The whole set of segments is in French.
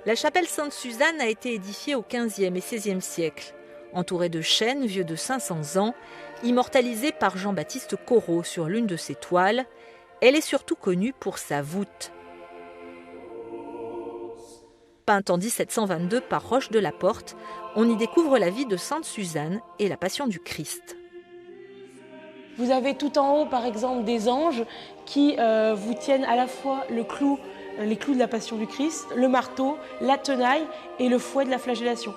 La chapelle Sainte-Suzanne a été édifiée au XVe et XVIe siècle. Entourée de chênes vieux de 500 ans, immortalisée par Jean-Baptiste Corot sur l'une de ses toiles, elle est surtout connue pour sa voûte. Peinte en 1722 par Roche de la Porte, on y découvre la vie de Sainte Suzanne et la Passion du Christ. Vous avez tout en haut, par exemple, des anges qui vous tiennent à la fois les clous de la Passion du Christ, le marteau, la tenaille et le fouet de la flagellation.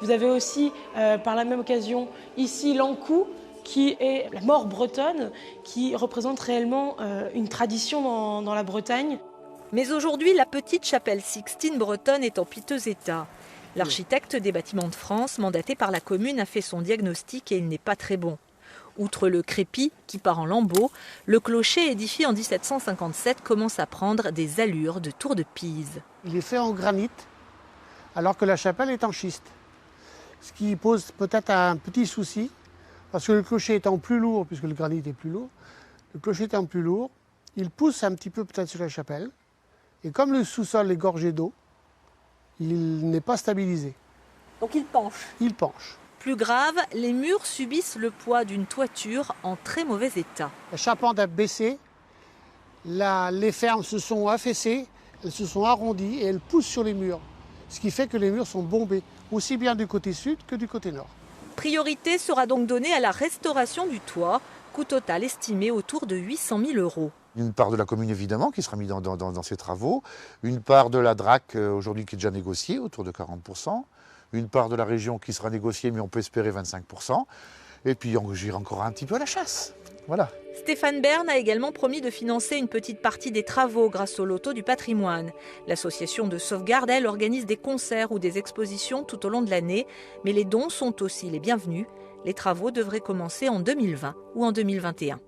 Vous avez aussi, par la même occasion, ici l'encou, qui est la mort bretonne, qui représente réellement une tradition dans la Bretagne. Mais aujourd'hui, la petite chapelle Sixtine bretonne est en piteux état. L'architecte des Bâtiments de France, mandaté par la commune, a fait son diagnostic et il n'est pas très bon. Outre le crépi qui part en lambeaux, le clocher édifié en 1757 commence à prendre des allures de tour de Pise. Il est fait en granit, alors que la chapelle est en schiste. Ce qui pose peut-être un petit souci, parce que le clocher étant plus lourd, puisque le granit est plus lourd, le clocher étant plus lourd, il pousse un petit peu peut-être sur la chapelle. Et comme le sous-sol est gorgé d'eau, il n'est pas stabilisé. Donc il penche. Il penche. Plus grave, les murs subissent le poids d'une toiture en très mauvais état. La charpente a baissé, les fermes se sont affaissées, elles se sont arrondies et elles poussent sur les murs. Ce qui fait que les murs sont bombés, aussi bien du côté sud que du côté nord. Priorité sera donc donnée à la restauration du toit, coût total estimé autour de 800 000 €. Une part de la commune évidemment qui sera mise dans ces travaux, une part de la DRAC aujourd'hui qui est déjà négociée autour de 40%, une part de la région qui sera négociée mais on peut espérer 25%, et puis j'irai encore un petit peu à la chasse. Voilà. Stéphane Bern a également promis de financer une petite partie des travaux grâce au loto du patrimoine. L'association de sauvegarde, elle, organise des concerts ou des expositions tout au long de l'année, mais les dons sont aussi les bienvenus. Les travaux devraient commencer en 2020 ou en 2021.